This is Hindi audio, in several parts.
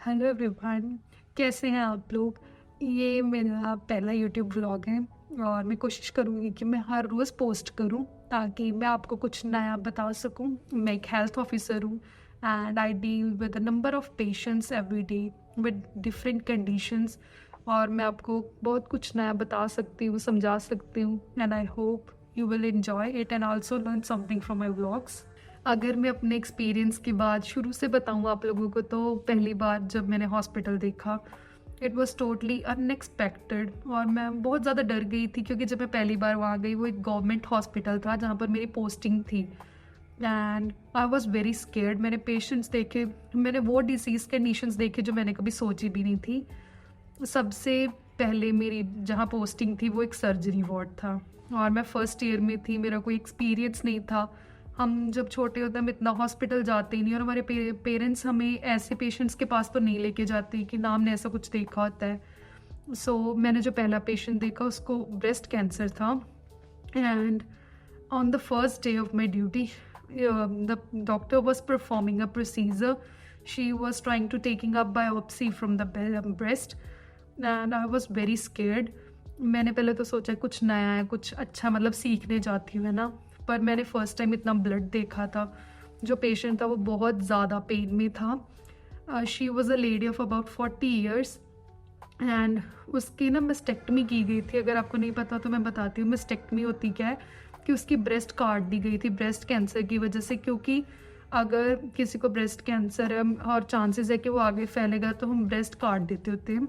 हेलो एवरीवन, कैसे हैं आप लोग। ये मेरा पहला यूट्यूब व्लॉग है और मैं कोशिश करूँगी कि मैं हर रोज़ पोस्ट करूँ ताकि मैं आपको कुछ नया बता सकूँ। मैं एक हेल्थ ऑफिसर हूँ and I deal with a number of patients every day with different conditions. और मैं आपको बहुत कुछ नया बता सकती हूँ, समझा सकती हूँ and I hope you will enjoy it and also learn something from my vlogs. अगर मैं अपने एक्सपीरियंस की बात शुरू से बताऊँ आप लोगों को, तो पहली बार जब मैंने हॉस्पिटल देखा इट वाज टोटली अनएक्सपेक्टेड और मैं बहुत ज़्यादा डर गई थी, क्योंकि जब मैं पहली बार वहाँ गई वो एक गवर्नमेंट हॉस्पिटल था जहाँ पर मेरी पोस्टिंग थी and I was very scared. मैंने पेशेंट्स देखे, मैंने वो डिसीज़ कंडीशंस देखे जो मैंने कभी सोची भी नहीं थी। सबसे पहले मेरी जहाँ पोस्टिंग थी वो एक सर्जरी वार्ड था और मैं फर्स्ट ईयर में थी, मेरा कोई एक्सपीरियंस नहीं था। हम जब छोटे होते हैं हम इतना हॉस्पिटल जाते ही नहीं, और हमारे पेरेंट्स हमें ऐसे पेशेंट्स के पास तो नहीं लेके जाते कि ना हमने ऐसा कुछ देखा होता है। मैंने जो पहला पेशेंट देखा उसको ब्रेस्ट कैंसर था and on the first day of my duty, the doctor was performing a procedure. She was trying to taking a biopsy from the breast and I was very scared. मैंने पहले तो सोचा कुछ नया है, कुछ अच्छा, मतलब सीखने जाती हूँ है ना, पर मैंने फर्स्ट टाइम इतना ब्लड देखा था। जो पेशेंट था वो बहुत ज़्यादा पेन में था। She was a lady of about 40 years and उसकी ना मेस्टेक्टमी की गई थी। अगर आपको नहीं पता तो मैं बताती हूँ मेस्टेक्टमी होती क्या है, कि उसकी ब्रेस्ट काट दी गई थी ब्रेस्ट कैंसर की वजह से, क्योंकि अगर किसी को ब्रेस्ट कैंसर है और चांसेस है कि वो आगे फैलेगा तो हम ब्रेस्ट काट देते होते हैं।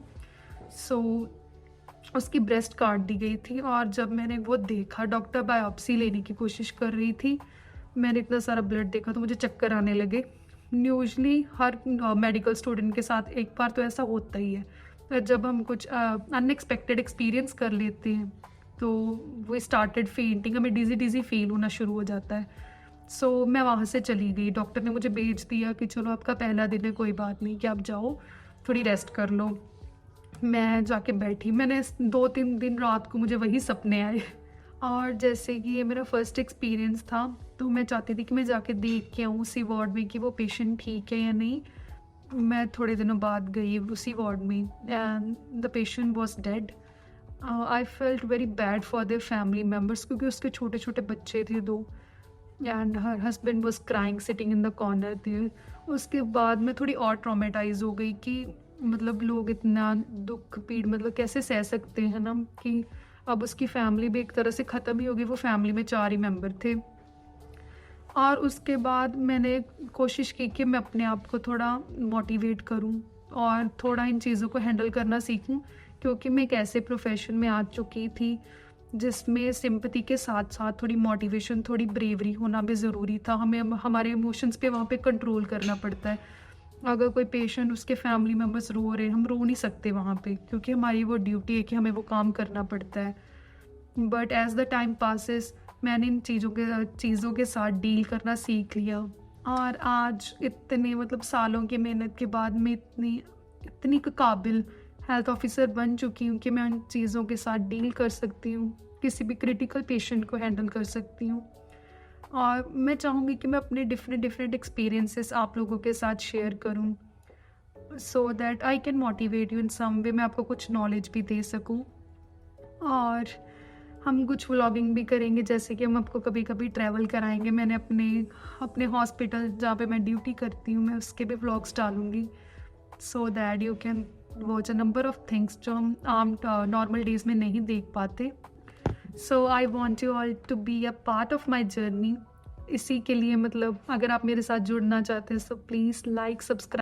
उसकी ब्रेस्ट काट दी गई थी और जब मैंने वो देखा, डॉक्टर बायोप्सी लेने की कोशिश कर रही थी, मैंने इतना सारा ब्लड देखा तो मुझे चक्कर आने लगे। यूजुअली हर मेडिकल स्टूडेंट के साथ एक बार तो ऐसा होता ही है, तो जब हम कुछ अनएक्सपेक्टेड एक्सपीरियंस कर लेते हैं तो वो स्टार्टेड फेंटिंग, हमें डिजी डिजी फील होना शुरू हो जाता है। मैं वहाँ से चली गई, डॉक्टर ने मुझे भेज दिया कि चलो आपका पहला दिन है, कोई बात नहीं कि आप जाओ थोड़ी रेस्ट कर लो। मैं जाके बैठी, मैंने 2-3 दिन रात को मुझे वही सपने आए और जैसे कि ये मेरा फर्स्ट एक्सपीरियंस था तो मैं चाहती थी कि मैं जाके देख के आऊँ उसी वार्ड में कि वो पेशेंट ठीक है या नहीं। मैं थोड़े दिनों बाद गई उसी वार्ड में and the patient was dead. I felt very bad for their family members, क्योंकि उसके छोटे छोटे बच्चे थे 2 and her husband was crying sitting in the corner there. उसके बाद मैं थोड़ी और ट्रॉमेटाइज हो गई कि मतलब लोग इतना दुख पीड़ मतलब कैसे सह सकते हैं ना, कि अब उसकी फैमिली भी एक तरह से ख़त्म ही होगी। वो फैमिली में 4 ही मेंबर थे और उसके बाद मैंने कोशिश की कि मैं अपने आप को थोड़ा मोटिवेट करूं और थोड़ा इन चीज़ों को हैंडल करना सीखूं, क्योंकि मैं एक ऐसे प्रोफेशन में आ चुकी थी जिसमें सिंपैथी के साथ साथ थोड़ी मोटिवेशन, थोड़ी ब्रेवरी होना भी ज़रूरी था। हमें हमारे इमोशंस पे वहाँ पे कंट्रोल करना पड़ता है। अगर कोई पेशेंट, उसके फैमिली मेम्बर्स रो रहे हैं, हम रो नहीं सकते वहाँ पे, क्योंकि हमारी वो ड्यूटी है कि हमें वो काम करना पड़ता है। But as the time passes मैंने इन चीज़ों के साथ डील करना सीख लिया और आज इतने मतलब सालों की मेहनत के बाद मैं इतनी इतनी काबिल हेल्थ ऑफिसर बन चुकी हूँ कि मैं उन चीज़ों के साथ डील कर सकती हूँ, किसी भी क्रिटिकल पेशेंट को हैंडल कर सकती हूँ। और मैं चाहूँगी कि मैं अपने डिफरेंट एक्सपीरियंसेस आप लोगों के साथ शेयर करूँ, so that I can motivate you in some way, मैं आपको कुछ नॉलेज भी दे सकूँ। और हम कुछ व्लॉगिंग भी करेंगे, जैसे कि हम आपको कभी कभी ट्रैवल कराएंगे। मैंने अपने अपने हॉस्पिटल जहाँ पे मैं ड्यूटी करती हूँ मैं उसके भी व्लॉग्स डालूँगी, so that you can watch a number of things जो हम आम नॉर्मल डेज में नहीं देख पाते। I want you all to be a part of my journey. इसी के लिए मतलब अगर आप मेरे साथ जुड़ना चाहते हैं तो प्लीज़ लाइक, सब्सक्राइब।